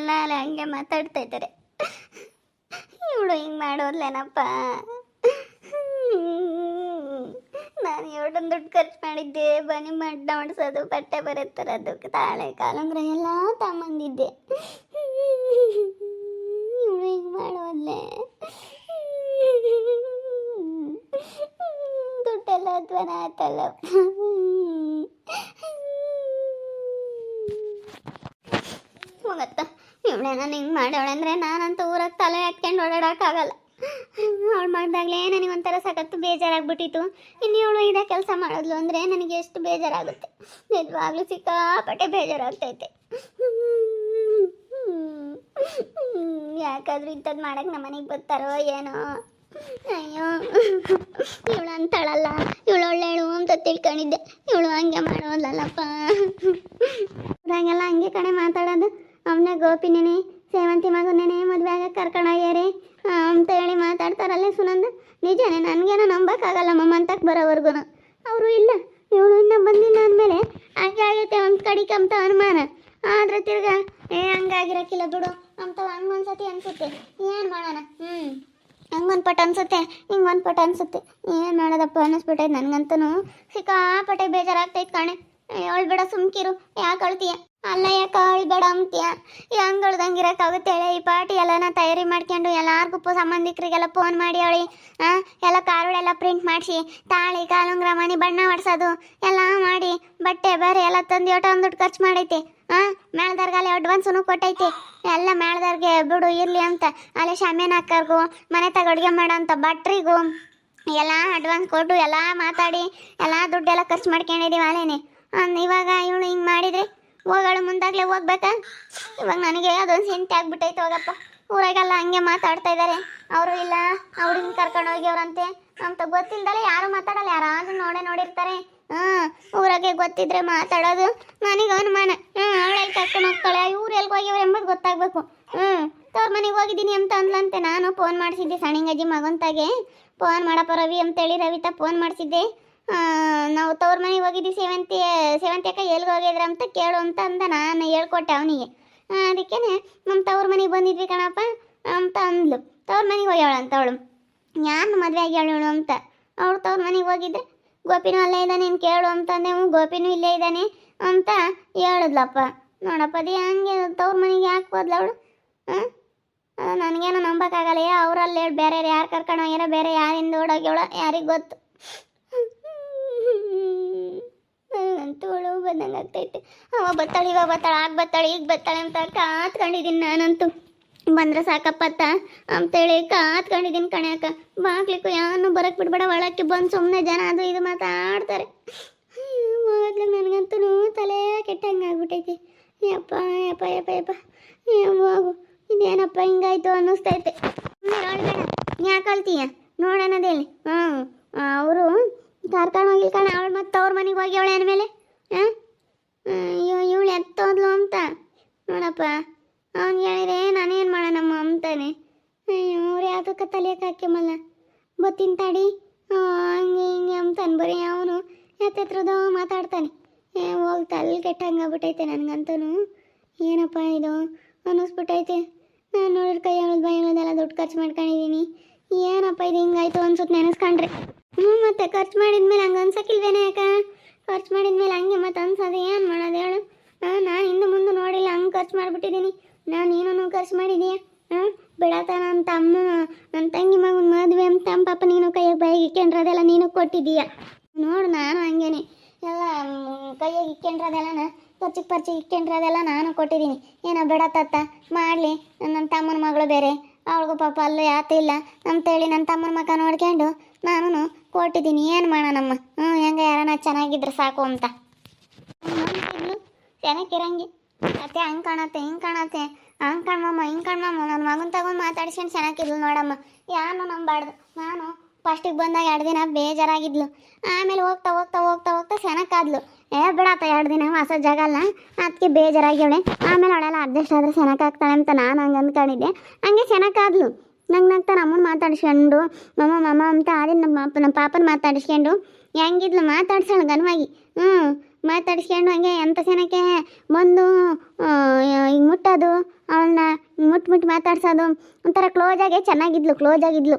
ನಾಳೆ ಹಂಗೆ ಮಾತಾಡ್ತಾ ಇದ್ದಾರೆ. ಇವಳು ಹಿಂಗೆ ಮಾಡೋದ್ಲೇನಪ್ಪ. ನಾನು ಇವಳೊಂದು ದುಡ್ಡು ಖರ್ಚು ಮಾಡಿದ್ದೆ, ಬನ್ನಿ ಮಡ್ಡ ಮಾಡಿಸೋದು, ಬಟ್ಟೆ ಬರೆ ತರೋದು, ತಾಳೆ ಕಾಲಂಗ್ರೆ ಎಲ್ಲ ತಗೊಂಬಂದಿದ್ದೆ. ಇವಳು ಹಿಂಗೆ ಮಾಡೋದ್ಲೆ. ದುಡ್ಡೆಲ್ಲ ಅಧ್ವಾನ ಆಯ್ತಲ್ಲ. ಹೋಗತ್ತ ಇವಳೆ ನಾನು ಹಿಂಗೆ ಮಾಡೋಳೆ ಅಂದರೆ ನಾನಂತೂ ಊರಾಗ ತಲೆ ಹಾಕ್ಕೊಂಡು ಓಡಾಡೋಕ್ಕಾಗಲ್ಲ. ಅವಳು ಮಾಡಿದಾಗಲೇ ನನಗೆ ಒಂಥರ ಸಖತ್ತು ಬೇಜಾರಾಗ್ಬಿಟ್ಟಿತ್ತು. ಇನ್ನು ಇವಳು ಇದೇ ಕೆಲಸ ಮಾಡಿದ್ಲು ಅಂದರೆ ನನಗೆ ಎಷ್ಟು ಬೇಜಾರಾಗುತ್ತೆ. ನಿಜವಾಗ್ಲೂ ಸಿಕ್ಕಾಪಟ್ಟೆ ಬೇಜಾರಾಗ್ತೈತೆ. ಯಾಕಾದ್ರೂ ಇಂಥದ್ದು ಮಾಡಕ್ಕೆ ನಮ್ಮ ಮನೆಗೆ ಬರ್ತಾರೋ ಏನೋ. ಅಯ್ಯೋ, ಇವಳು ಅಂತಾಳಲ್ಲ, ಇವಳು ಒಳ್ಳೆಳು ಅಂತ ತಿಳ್ಕೊಂಡಿದ್ದೆ. ಇವಳು ಹಂಗೆ ಮಾಡೋಲ್ಲಪ್ಪ. ಊರಾಗೆಲ್ಲ ಹಂಗೆ ಕಡೆ ಮಾತಾಡೋದು. ಅವನೇ ಗೋಪಿನೇ ಸೇವಂತಿ ಮಗನೇ ಮದುವೆ ಆಗ ಕರ್ಕೊಂಡೋಗ್ಯಾರೆ ಅಂತ ಹೇಳಿ ಮಾತಾಡ್ತಾರಲ್ಲೇ ಸುನಂದ. ನಿಜನೇ, ನನಗೇನೋ ನಂಬಕ್ಕಾಗಲ್ಲ ಮಮ್ಮಂತಕ್ಕೆ ಬರೋವರೆಗೂ. ಅವರು ಇಲ್ಲ, ಇವಳು ಇನ್ನೂ ಬಂದಿಲ್ಲ ಅಂದಮೇಲೆ ಹಂಗೆ ಆಗೈತೆ ಒಂದು ಕಡಿಕೆ ಅಂತ ಅನುಮಾನ. ಆದರೆ ತಿರ್ಗಾ ಹಂಗಾಗಿರೋಕ್ಕಿಲ್ಲ ಬಿಡು ಅಂತ ಹಂಗೊಂದ್ಸತಿ ಅನಿಸುತ್ತೆ. ಏನು ಮಾಡೋಣ? ಹಂಗೊಂದು ಪಟ್ ಅನಿಸುತ್ತೆ, ಹಿಂಗೊಂದು ಪಟ್ ಅನಿಸುತ್ತೆ. ಏನು ಮಾಡೋದಪ್ಪ ಅನ್ನಿಸ್ಬಿಟ್ಟೈತೆ ನನಗಂತೂ. ಸಿಕ್ಕಾಪಟ್ಟೆ ಬೇಜಾರಾಗ್ತೈತೆ ಕಣೆ. ಅವಳು ಬೇಡ ಸುಮ್ಕಿರು, ಯಾಕೆ ಅಳ್ತೀಯ? ಅಲ್ಲ ಯಾಕೆ ಅಳ್ಬೇಡ ಅಂತೀಯ? ಹೆಂಗೆ ಅಳ್ದಂಗಿರೋಕ್ಕಾಗುತ್ತೆ ಹೇಳಿ? ಈ ಪಾರ್ಟಿ ಎಲ್ಲನ ತಯಾರಿ ಮಾಡ್ಕೊಂಡು ಎಲ್ಲಾರ್ಗೂ ಸಂಬಂಧಿಕರಿಗೆಲ್ಲ ಫೋನ್ ಮಾಡಿ ಅವಳಿ ಎಲ್ಲ ಕಾರುಗಳೆಲ್ಲ ಪ್ರಿಂಟ್ ಮಾಡಿಸಿ ತಾಳಿ ಕಾಲುಂಗ್ರ ಮನೆ ಬಣ್ಣ ಹೊಡ್ಸೋದು ಎಲ್ಲ ಮಾಡಿ ಬಟ್ಟೆ ಬೇರೆ ಎಲ್ಲ ತಂದು ಒಂದು ದುಡ್ಡು ಖರ್ಚು ಮಾಡೈತೆ. ಮೇಳ್ದರ್ಗಲ್ಲಿ ಅಡ್ವಾನ್ಸೂ ಕೊಟ್ಟೈತೆ. ಎಲ್ಲ ಮೇಳ್ದರ್ಗೆ ಬಿಡು ಇರಲಿ ಅಂತ ಅಲ್ಲಿ ಶಾಮಿಯಾನ ಹಾಕೋರ್ಗೂ ಮನೆ ತಗ ಅಡುಗೆ ಮಾಡೋ ಅಂತ ಭಟ್ರಿಗೂ ಎಲ್ಲ ಅಡ್ವಾನ್ಸ್ ಕೊಟ್ಟು ಎಲ್ಲ ಮಾತಾಡಿ ಎಲ್ಲ ದುಡ್ಡೆಲ್ಲ ಖರ್ಚು ಮಾಡ್ಕೊಂಡಿದ್ದೀವಿ ಅಲ್ಲೇನೆ. ಇವಾಗ ಇವಳು ಹಿಂಗೆ ಮಾಡಿದರೆ ಹೋಗಳು ಮುಂದಾಗಲೇ ಹೋಗ್ಬೇಕಾ? ಇವಾಗ ನನಗೆ ಅದೊಂದು ಚಿಂತೆ ಆಗ್ಬಿಟ್ಟೈತೆ. ಹೋಗಪ್ಪ, ಊರಾಗೆಲ್ಲ ಹಂಗೆ ಮಾತಾಡ್ತಾ ಇದ್ದಾರೆ. ಅವರು ಇಲ್ಲ ಅವ್ರಿಗೆ ಕರ್ಕೊಂಡು ಹೋಗ್ಯವ್ರಂತೆ ಅಂತ ಗೊತ್ತಿಲ್ದಲೆ ಯಾರು ಮಾತಾಡಲ್ಲ. ಯಾರಾದ್ರೂ ನೋಡಿರ್ತಾರೆ. ಊರಾಗೆ ಗೊತ್ತಿದ್ರೆ ಮಾತಾಡೋದು. ನನಗೆ ಅನುಮಾನ ಅವಳೆಲ್ಲಿ ಕರ್ಕೊಂಡು ಹೋಗ್ತಾಳೆ, ಇವ್ರು ಎಲ್ಲಿ ಹೋಗ್ಯವ್ರು ಎಂಬುದು ಗೊತ್ತಾಗಬೇಕು. ತವ್ರ ಮನೆಗೆ ಹೋಗಿದ್ದೀನಿ ಅಂತ ಅಂದ್ಲಂತೆ. ನಾನು ಫೋನ್ ಮಾಡಿಸಿದ್ದೆ ಸಣ್ಣಿಂಗಜ್ಜಿ ಮಗಂತಾಗೆ. ಫೋನ್ ಮಾಡಪ್ಪ ರವಿ ಅಂತೇಳಿ ರವಿತಾ ಫೋನ್ ಮಾಡಿಸಿದ್ದೆ. ನಾವು ತವ್ರ ಮನೆಗೆ ಹೋಗಿದ್ವಿ, ಸೇವಂತಿ ಅಕ್ಕ ಎಲ್ಲಿಗೆ ಹೋಗಿದ್ರ ಅಂತ ಕೇಳು ಅಂತ ಅಂದ. ನಾನು ಹೇಳ್ಕೊಟ್ಟೆ ಅವನಿಗೆ. ಅದಕ್ಕೇ ನಮ್ಮ ತವ್ರ ಮನೆಗೆ ಬಂದಿದ್ವಿ ಕಣಪ್ಪ ಅಂತ ಅಂದ್ಲು. ತವ್ರ ಮನೆಗೆ ಹೋಗ್ಯಾಳ ಅಂತ ಅವಳು. ಯಾರು ಮದುವೆ ಆಗ್ಯಾಳು ಅಂತ. ಅವಳು ತವ್ರ ಮನೆಗೆ ಹೋಗಿದ್ದೆ. ಗೋಪಿನೂ ಅಲ್ಲೇ ಇದ್ದಾನೆ, ನೀನು ಕೇಳು ಅಂತಂದೆ. ಗೋಪಿನೂ ಇಲ್ಲೇ ಇದ್ದಾನೆ ಅಂತ ಹೇಳಿದ್ಲಪ್ಪ. ನೋಡಪ್ಪ, ಅದೇ ಹಂಗೆ ತವ್ರ ಮನೆಗೆ ಯಾಕೆ ಹೋದ್ಲ ಅವಳು? ನನಗೇನೋ ನಂಬಕ್ಕಾಗಲ್ಲ. ಅವರಲ್ಲಿ ಬೇರೆ ಯಾರು ಕರ್ಕೊಂಡು ಹೋಗ್ಯಾರ, ಬೇರೆ ಯಾರಿಂದ ಓಡೋಗ್ಯವಳ ಯಾರಿಗೆ ಗೊತ್ತು. ಅಂತೂ ಅವಳು ಬಂದಂಗೆ ಆಗ್ತೈತೆ. ಅವ ಬತ್ತಾಳೆ, ಇವಾಗ ಬತ್ತಾಳೆ, ಆಗ ಬತ್ತಾಳೆ, ಈಗ ಬತ್ತಾಳೆ ಅಂತ ಕಾತ್ಕೊಂಡಿದ್ದೀನಿ ನಾನಂತೂ. ಬಂದ್ರೆ ಸಾಕಪ್ಪತ್ತ ಅಂತೇಳಿ ಕಾತ್ಕೊಂಡಿದ್ದೀನಿ ಕಣ್ಯಾಕ. ಬಾಗ್ಲಿಕ್ಕೂ ಯಾರನ್ನೂ ಬರಕ್ಕೆ ಬಿಡ್ಬೇಡ, ಒಳಕ್ಕೆ ಬಂದು ಸುಮ್ಮನೆ ಜನ ಅದು ಇದು ಮಾತಾಡ್ತಾರೆ. ಮೊದಲು ನನಗಂತೂ ತಲೆ ಕೆಟ್ಟಂಗೆ ಆಗ್ಬಿಟ್ಟೈತಿ. ಯಪ್ಪ ಯಪ್ಪ ಯಪ್ಪ ಯಪ್ಪ ಹೋಗು, ಇದೇನಪ್ಪ ಹಿಂಗಾಯ್ತು ಅನ್ನಿಸ್ತೈತೆ. ಹೇಳ್ಬೇಡ, ಯಾಕೆ ಅಳ್ತೀಯ? ನೋಡೋಣದೇಳಿ. ಅವರು ಕರ್ಕೊಂಡು ಹೋಗಿಲ್ಲ ಕಣ. ಅವಳು ಮತ್ತೆ ಅವ್ರ ಮನೆಗೆ ಹೋಗಿ ಅವಳೆ ಅಂದಮೇಲೆ ಇವಳು ಎತ್ತೋದ್ಲು ಅಂತ ನೋಡಪ್ಪ. ಅವ್ನು ಹೇಳಿದ್ರೆ ನಾನೇನು ಮಾಡೋಣಮ್ಮ ಅಂತಾನೆ. ಅವ್ರು ಯಾವುದಕ್ಕೆ ತಲೆಯಕ್ಕೆ ಹಾಕ್ಯಮಲ್ಲ ಬತ್ತಿನ ತಡಿ ಹಂಗೆ ಹಿಂಗೆ ಅಂತಾನೆ. ಬರೀ ಅವನು ಎತ್ತೆತ್ರದೋ ಮಾತಾಡ್ತಾನೆ. ಹೋಗಿ ತಲೆ ಕೆಟ್ಟಂಗೆ ಆಗ್ಬಿಟ್ಟೈತೆ ನನಗಂತೂ. ಏನಪ್ಪ ಇದು ಅನ್ನಿಸ್ಬಿಟ್ಟೈತೆ. ನಾನು ನೋಡಿದ್ರೆ ಕೈ ಹೇಳೋದು ಬೈ ಹೇಳೋದೆಲ್ಲ ದುಡ್ಡು ಖರ್ಚು ಮಾಡ್ಕೊಂಡಿದ್ದೀನಿ. ಏನಪ್ಪ ಇದು ಹಿಂಗಾಯ್ತು ಅನ್ಸುತ್ತೆ ನೆನೆಸ್ಕೊಂಡ್ರೆ. ಮತ್ತೆ ಖರ್ಚು ಮಾಡಿದ್ಮೇಲೆ ಹಂಗೆ ಅನ್ಸಕ್ಕಿಲ್ವೇನೆ? ಯಾಕೆ ಖರ್ಚು ಮಾಡಿದ್ಮೇಲೆ ಹಂಗೆ ಮತ್ತೆ ಅನ್ಸೋದು ಏನು ಮಾಡೋದು ಹೇಳು? ನಾನು ಹಿಂದೆ ಮುಂದೆ ನೋಡಿಲ್ಲ, ಹಂಗೆ ಖರ್ಚು ಮಾಡಿಬಿಟ್ಟಿದ್ದೀನಿ. ನೀನು ಖರ್ಚು ಮಾಡಿದೀಯ. ಬಿಡತ್ತ ನನ್ನ ತಮ್ಮ ನನ್ನ ತಂಗಿ ಮಗನ ಮದುವೆ ಅಂತ ಪಾಪ ನೀನು ಕೈಯಾಗ ಬಾಯಿಗೆ ಇಕ್ಕೊಂಡ್ರದೆಲ್ಲ ನೀನು ಕೊಟ್ಟಿದ್ದೀಯ. ನೋಡು, ನಾನು ಹಂಗೇನೆ ಎಲ್ಲ ಕೈಯಾಗ ಇಕ್ಕೊಂಡ್ರದೆಲ್ಲ ಖರ್ಚಿಗೆ ಇಕ್ಕೊಂಡ್ರದೆಲ್ಲ ನಾನು ಕೊಟ್ಟಿದ್ದೀನಿ. ಏನೋ ಬಿಡತ್ತ ಮಾಡಲಿ, ನನ್ನ ತಮ್ಮನ ಮಗಳು ಬೇರೆ, ಅವಳಿಗೂ ಪಾಪ ಅಲ್ಲೂ ಯಾತ ಇಲ್ಲ ಅಂತೇಳಿ ನನ್ನ ತಮ್ಮನ ಮಗ ನೋಡ್ಕೊಂಡು ನಾನು ಕೊಟ್ಟಿದ್ದೀನಿ. ಏನು ಮಾಡೋಣಮ್ಮ? ಹೆಂಗೆ ಯಾರನ್ನ ಚೆನ್ನಾಗಿದ್ರೆ ಸಾಕು ಅಂತ ಚೆನ್ನಾಗಿರಂಗೆ ಅತ್ತೆ. ಹಂಗೆ ಕಾಣತ್ತೆ, ಹಿಂಗೆ ಕಾಣತ್ತೆ, ಹಂಗೆ ಕಣ್ಮಮ್ಮ, ಹಿಂಗೆ ಕಣ್ಮಮ್ಮ. ನನ್ನ ಮಗನ ತಗೊಂಡು ಮಾತಾಡ್ಸ್ಕೊಂಡು ಚೆನ್ನಾಗಿದ್ಲು ನೋಡಮ್ಮ. ಯಾರನ್ನೂ ನಂಬಾರ್ದು. ನಾನು ಫಸ್ಟಿಗೆ ಬಂದಾಗ 2 ದಿನ ಬೇಜಾರಾಗಿದ್ಲು. ಆಮೇಲೆ ಹೋಗ್ತಾ ಹೋಗ್ತಾ ಹೋಗ್ತಾ ಹೋಗ್ತಾ ಸೆನಕ್ಕಾದ್ಲು. ಬಿಡತ್ತ 2 ದಿನ ಹೊಸ ಜಾಗ ಅಲ್ಲ, ಅದಕ್ಕೆ ಬೇಜಾರಾಗಿವಳೆ. ಆಮೇಲೆ ಅವಳೆಲ್ಲ ಅಡ್ಜಸ್ಟ್ ಆದರೆ ಸೆನಕ್ಕಾಗ್ತಾಳೆ ಅಂತ ನಾನು ಹಂಗೆ ಅಂದ್ಕೊಂಡಿದ್ದೆ. ಹಂಗೆ ಸೆನಕ್ಕಾದ್ಲು. ನಂಗೆ ನಗ್ತಾ ನಮ್ಮನ್ನು ಮಾತಾಡಿಸ್ಕೊಂಡು ಮಮ್ಮ ಅಂತ ಆದಿನ ನಮ್ಮ ಪಾಪನ ಮಾತಾಡಿಸ್ಕೊಂಡು ಹೆಂಗಿದ್ಲು ಮಾತಾಡ್ಸೋಣ ಗನ್ವಾಗಿ. ಮಾತಾಡಿಸ್ಕೊಂಡು ಹಂಗೆ ಎಂಥ ಜನಕ್ಕೆ ಬಂದು ಈಗ ಮುಟ್ಟೋದು, ಅವಳನ್ನ ಮಾತಾಡ್ಸೋದು ಒಂಥರ ಕ್ಲೋಸ್ ಆಗಿದ್ಲು.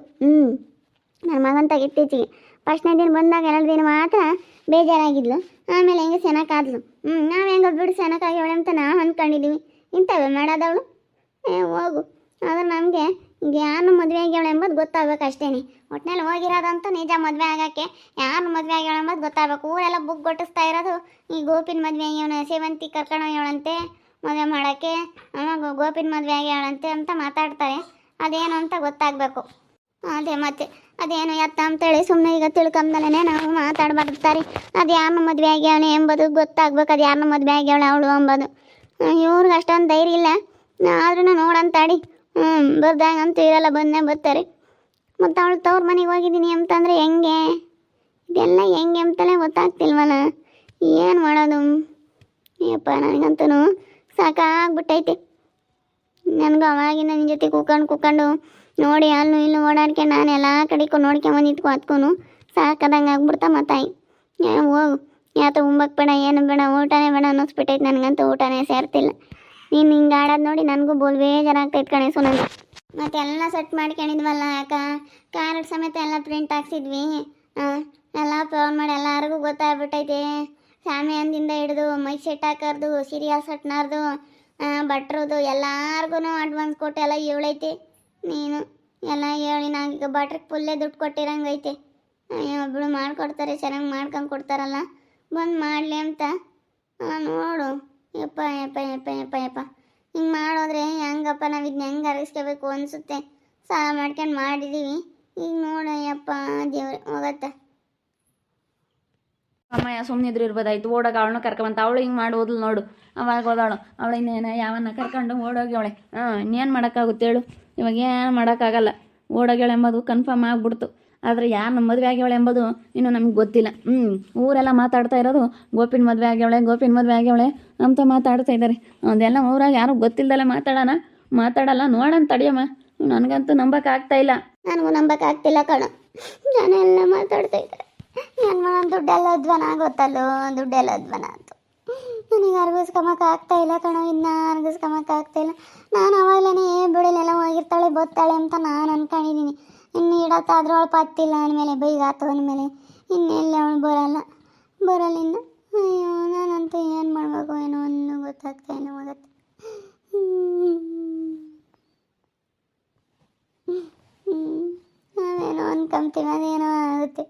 ನನ್ನ ಮಗಂತಾಗ ಇತ್ತೀಚೆಗೆ ಫಸ್ಟ್ನೇ ದಿನ ಬಂದಾಗ 2 ದಿನ ಮಾತ್ರ ಬೇಜಾರಾಗಿದ್ಲು. ಆಮೇಲೆ ಹೆಂಗೆ ಸೆನಕಾದ್ಲು. ನಾವು ಹೆಂಗೆ ಬಿಡು ಸೆನಕಾಗ್ಯವಳೆ ಅಂತ ನಾವು ಅಂದ್ಕೊಂಡಿದ್ದೀವಿ. ಇಂಥವೇ ಮಾಡೋದವಳು. ಹೋಗು. ಆದ್ರೆ ನಮಗೆ ಈಗ ಯಾರನ್ನು ಮದುವೆ ಆಗ್ಯವಳೆ ಎಂಬುದು ಗೊತ್ತಾಗ್ಬೇಕು ಅಷ್ಟೇ. ಒಟ್ಟಿನಲ್ಲಿ ಹೋಗಿರೋದಂತೂ ನಿಜ ಮದುವೆ ಆಗೋಕ್ಕೆ. ಯಾರನ್ನು ಮದುವೆ ಆಗ್ಯವಳೆ ಎಂಬುದು ಗೊತ್ತಾಗಬೇಕು. ಊರೆಲ್ಲ ಬುಕ್ ಗೊಟ್ಟಿಸ್ತಾ ಇರೋದು ಈ ಗೋಪಿನ ಮದುವೆ ಆಗ್ಯವಳೆ, ಸೇವಂತಿ ಕರ್ಕೊಂಡೋಗ್ಯವಳಂತೆ ಮದುವೆ ಮಾಡೋಕ್ಕೆ, ಆವಾಗ ಗೋಪಿನ ಮದುವೆ ಆಗ್ಯವಳಂತೆ ಅಂತ ಮಾತಾಡ್ತಾರೆ. ಅದೇನು ಅಂತ ಗೊತ್ತಾಗಬೇಕು. ಅದೇ ಮತ್ತೆ ಅದೇನು ಎತ್ತ ಅಂತೇಳಿ ಸುಮ್ಮನೆ ಈಗ ತಿಳ್ಕೊಂಬಲೇ ನಾವು ಮಾತಾಡ್ಬಾರ್ತಾರೆ. ಅದು ಯಾರನ್ನ ಮದುವೆ ಆಗ್ಯವಳೆ ಎಂಬುದು ಗೊತ್ತಾಗ್ಬೇಕು. ಅದು ಯಾರನ್ನ ಮದುವೆ ಆಗ್ಯವಳೆ ಅವಳು ಎಂಬುದು. ಇವ್ರಿಗೆ ಅಷ್ಟೊಂದು ಧೈರ್ಯ ಇಲ್ಲ. ಆದ್ರೂ ನೋಡಂತಾಡಿ ಬರ್ದಾಗಂತೂ ಇರಲ್ಲ, ಬಂದೇ ಬರ್ತಾರೆ. ಮತ್ತು ಅವಳು ತವ್ರ ಮನೆಗೆ ಹೋಗಿದ್ದೀನಿ ಅಂತಂದರೆ ಹೆಂಗೆ, ಇದೆಲ್ಲ ಹೆಂಗೆ ಅಂತಲೇ ಗೊತ್ತಾಗ್ತಿಲ್ವಲ್ಲ. ಏನು ಮಾಡೋದು ಯಪ್ಪ, ನನಗಂತೂ ಸಾಕಾಗ್ಬಿಟ್ಟೈತೆ. ನನಗೂ ಅವಾಗಿಂದ ನಿನ್ನ ಜೊತೆ ಕೂಕೊಂಡು ನೋಡಿ ಅಲ್ಲೂ ಇಲ್ಲೂ ಓಡಾಡ್ಕೊಂಡು ನಾನು ಎಲ್ಲ ಕಡೆಗೂ ನೋಡ್ಕೊಂಬಂದು ನಿಂತ್ಕೊಂಡು ಸಾಕದಂಗೆ ಆಗ್ಬಿಡ್ತಾ ಮತ್ತಾಯಿ. ಹೋಗು, ಯಾತ ಉಂಬಕ್ಕೆ ಬೇಡ, ಏನು ಬೇಡ, ಊಟನೇ ಬೇಡ ಅನ್ನಿಸ್ಬಿಟ್ಟೈತೆ. ನನಗಂತೂ ಊಟನೇ ಸೇರ್ತಿಲ್ಲ. ನೀನು ಹಿಂಗೆ ಆಡೋದು ನೋಡಿ ನನಗೂ ಬೇಜಾರಾಗ್ತೈತೆ ಕಣೆ ಸುನಂದ. ಮತ್ತೆ ಎಲ್ಲ ಸೆಟ್ ಮಾಡ್ಕೊಂಡಿದ್ವಲ್ಲ ಕಾರ್ಡ್ ಸಮೇತ ಎಲ್ಲ ಪ್ರಿಂಟ್ ಹಾಕ್ಸಿದ್ವಿ. ಎಲ್ಲ ಫೋನ್ ಮಾಡಿ ಎಲ್ಲರಿಗೂ ಗೊತ್ತಾಗ್ಬಿಟ್ಟೈತೆ. ಶಾಮಿಯಾನದಿಂದ ಹಿಡಿದು ಮೈ ಸೆಟ್ ಹಾಕೋದು, ಸೀರಿಯಲ್ ಸೆಟ್ನಾರ್ದು, ಭಟ್ರದು ಎಲ್ಲಾರ್ಗು ಅಡ್ವಾನ್ಸ್ ಕೊಟ್ಟು ಎಲ್ಲ ಹೇಳೈತೆ. ನೀನು ಎಲ್ಲ ಹೇಳಿ ನಾವೀಗ ಭಟ್ರಿಗೆ ಫುಲ್ಲೇ ದುಡ್ಡು ಕೊಟ್ಟಿರಂಗೈತೆ. ಒಬ್ಬಳು ಮಾಡಿಕೊಡ್ತಾರೆ, ಚೆನ್ನಾಗಿ ಮಾಡ್ಕೊಂಡು ಕೊಡ್ತಾರಲ್ಲ, ಬಂದು ಮಾಡಲಿ ಅಂತ. ನೋಡು ಯಪ್ಪ ಹಿಂಗೆ ಮಾಡೋದ್ರೆ ಹೆಂಗಪ್ಪ, ನಾವು ಇದನ್ನ ಹೆಂಗೆ ಅರಗಿಸ್ಕೋಬೇಕು ಅನಿಸುತ್ತೆ. ಸಾಲ ಮಾಡ್ಕೊಂಡು ಮಾಡಿದ್ದೀವಿ. ಈಗ ನೋಡು ಯಪ್ಪ ದೇವ್ರೆ ಹೋಗತ್ತ. ಅಮ್ಮಯ್ಯ ಸುಮ್ಮನಿದ್ರು ಇರ್ಬೋದಾಯ್ತು. ಓಡೋಗ ಅವಳನ್ನ ಕರ್ಕೊಂಬಂತ ಅವಳು ಹಿಂಗೆ ಮಾಡಿ ಹೋದ್ಲು ನೋಡು. ಅವಾಗ ಹೋದವಳು ಅವಳು ಇನ್ನೇನು ಯಾವನ್ನ ಕರ್ಕೊಂಡು ಓಡೋಗ್ಯವಳೆ. ಇನ್ನೇನು ಮಾಡೋಕ್ಕಾಗುತ್ತೆ ಹೇಳು. ಇವಾಗ ಏನು ಮಾಡೋಕ್ಕಾಗಲ್ಲ. ಓಡೋಗ್ಯವಳೆ ಎಂಬುದು ಕನ್ಫರ್ಮ್ ಆಗಿಬಿಡ್ತು. ಆದರೆ ಯಾರನ್ನ ಮದುವೆ ಆಗ್ಯವಳೆ ಎಂಬುದು ಇನ್ನೂ ನಮ್ಗೆ ಗೊತ್ತಿಲ್ಲ. ಊರೆಲ್ಲ ಮಾತಾಡ್ತಾ ಇರೋದು ಗೋಪಿನ ಮದುವೆ ಆಗ್ಯವಳೆ ಅಂತ ಮಾತಾಡ್ತಾ ಇದ್ದಾರೆ. ಅದೆಲ್ಲ ಊರಾಗ ಯಾರು ಗೊತ್ತಿಲ್ದಲ್ಲ ಮಾತಾಡಲ್ಲ. ನೋಡೋಣ ತಡಿಯಮ್ಮ. ನನಗಂತೂ ನಂಬಕ್ಕಾಗ್ತಾಯಿಲ್ಲ. ನನಗೂ ನಂಬಕ್ಕಾಗ್ತಿಲ್ಲ ಕಣ. ಜನ ಎಲ್ಲ ಮಾತಾಡ್ತಾ ಇದ್ದಾರೆ. ಏನು ಮಾಡೋಣ, ದುಡ್ಡೆಲ್ಲ ಅಧ್ವಾನ ಗೊತ್ತಲ್ಲೋ, ದುಡ್ಡೆಲ್ಲ ಅಧ್ವಾನ ಆಯ್ತು. ನನಗೆ ಅರ್ಗಿಸ್ಕೊಂಬಕ್ಕಾಗ್ತಾಯಿಲ್ಲ ಕಣ. ಇನ್ನು ಅರ್ಗಿಸ್ಕೊಂಬಕ್ಕಾಗ್ತಾಯಿಲ್ಲ. ನಾನು ಅವಾಗಲೇ ಬಿಡಲೆಲ್ಲ ಹೋಗಿರ್ತಾಳೆ ಬತ್ತಾಳೆ ಅಂತ ನಾನು ಅನ್ಕೊಂಡಿದ್ದೀನಿ. ಇನ್ನು ಇಡತ್ತಾದ್ರೂ ಅವಳು ಪತ್ತಿಲ್ಲ ಅಂದಮೇಲೆ, ಬೈಗಾತು ಅಂದಮೇಲೆ ಇನ್ನೆಲ್ಲ ಅವಳು ಬರಲಿಲ್ಲ. ಅಯ್ಯೋ, ನಾನಂತೂ ಏನು ಮಾಡಬೇಕು ಏನೋ ಅನ್ನೋ ಗೊತ್ತಾಗ್ತಾಯಿಲ್ಲ ಮಗತ್ತೆ. ನಾವೇನೋ ಅನ್ಕೊಂತೀವಿ, ಅದೇನೋ ಆಗುತ್ತೆ.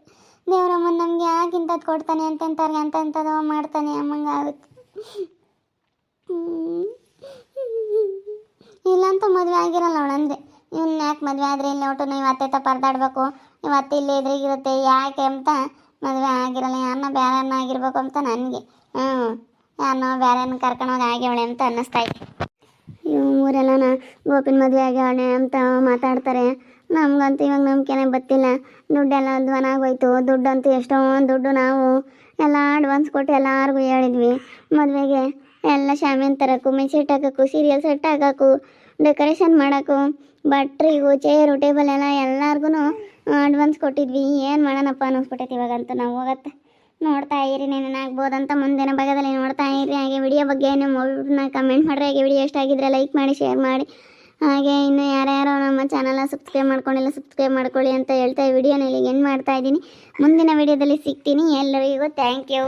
ದೇವರಮ್ಮನ ನಮಗೆ ಯಾಕಿಂಥದ್ದು ಕೊಡ್ತಾನೆ ಅಂತಂತಾರೆ, ಅಂಥದ್ದು ಮಾಡ್ತಾನೆ ಅಮ್ಮಂಗೆ ಆಗುತ್ತೆ. ಇಲ್ಲಂತೂ ಮದುವೆ ಆಗಿರಲ್ಲ ಅವಳಂದೆ. ಇವನ್ನ ಯಾಕೆ ಮದುವೆ ಆದರೆ ಇಲ್ಲಿ ಒಟ್ಟು ನೀವು ಅತ್ತೆ ಪರದಾಡಬೇಕು, ಇವತ್ತು ಇಲ್ಲಿ ಎದುರಿಗಿರುತ್ತೆ ಯಾಕೆ ಅಂತ ಮದುವೆ ಆಗಿರಲ್ಲ. ಯಾರನ್ನ ಬೇರೆಯನ್ನ ಆಗಿರ್ಬೇಕು ಅಂತ ನನಗೆ ಯಾರನ್ನೋ ಬೇರೆಯನ್ನ ಕರ್ಕೊಂಡೋಗಿ ಆಗ್ಯವಳೆ ಅಂತ ಅನ್ನಿಸ್ತೈತೆ. ಊರೆಲ್ಲ ಗೋಪಿನ ಮದುವೆ ಆಗ್ಯವಳೆ ಅಂತ ಮಾತಾಡ್ತಾರೆ. ನಮಗಂತೂ ಇವಾಗ ನಂಬಿಕೆನೇ ಗೊತ್ತಿಲ್ಲ. ದುಡ್ಡೆಲ್ಲ ಅಧ್ವಾನ ಆಗೋಯ್ತು. ದುಡ್ಡಂತೂ ಎಷ್ಟೊಂದು ದುಡ್ಡು ನಾವು ಎಲ್ಲ ಅಡ್ವಾನ್ಸ್ ಕೊಟ್ಟು ಎಲ್ಲರಿಗೂ ಹೇಳಿದ್ವಿ. ಮದುವೆಗೆ ಎಲ್ಲ ಶಾಮಿಯಾನ ತರೋಕ್ಕೂ, ಮೆಸೆಟ್ ಹಾಕೋಕ್ಕೂ, ಸೀರಿಯಲ್ ಸೆಟ್ ಹಾಕೋಕ್ಕೂ, ಡೆಕೋರೇಷನ್ ಮಾಡೋಕ್ಕೂ, ಭಟ್ರಿಗೂ, ಚೇರು ಟೇಬಲ್ ಎಲ್ಲರಿಗೂ ಅಡ್ವಾನ್ಸ್ ಕೊಟ್ಟಿದ್ವಿ. ಏನು ಮಾಡೋಣಪ್ಪ ಅನ್ನಿಸ್ಬಿಟ್ಟೈತಿ ಇವಾಗಂತೂ. ನಾವು ಹೋಗತ್ತೆ ನೋಡ್ತಾ ಇರಿ, ಏನೇನಾಗ್ಬೋದಂತ ಮುಂದಿನ ಭಾಗದಲ್ಲಿ ನೋಡ್ತಾ ಇರಿ. ಹಾಗೆ ವಿಡಿಯೋ ಬಗ್ಗೆ ನಿಮ್ಮ ಕಮೆಂಟ್ ಮಾಡಿರಿ. ಹಾಗೆ ವಿಡಿಯೋ ಇಷ್ಟ ಆಗಿದ್ರೆ ಲೈಕ್ ಮಾಡಿ, ಶೇರ್ ಮಾಡಿ. ಹಾಗೆ ಇನ್ನು ಯಾರ್ಯಾರೋ ನಮ್ಮ ಚಾನಲ್ನ ಸಬ್ಸ್ಕ್ರೈಬ್ ಮಾಡ್ಕೊಳ್ಳಿ ಅಂತ ಹೇಳ್ತಾ ವಿಡಿಯೋನ ಇಲ್ಲಿಗೆ ಎಂಡ್ ಮಾಡ್ತಾ ಇದ್ದೀನಿ. ಮುಂದಿನ ವಿಡಿಯೋದಲ್ಲಿ ಸಿಗ್ತೀನಿ. ಎಲ್ಲರಿಗೂ ಥ್ಯಾಂಕ್ ಯು.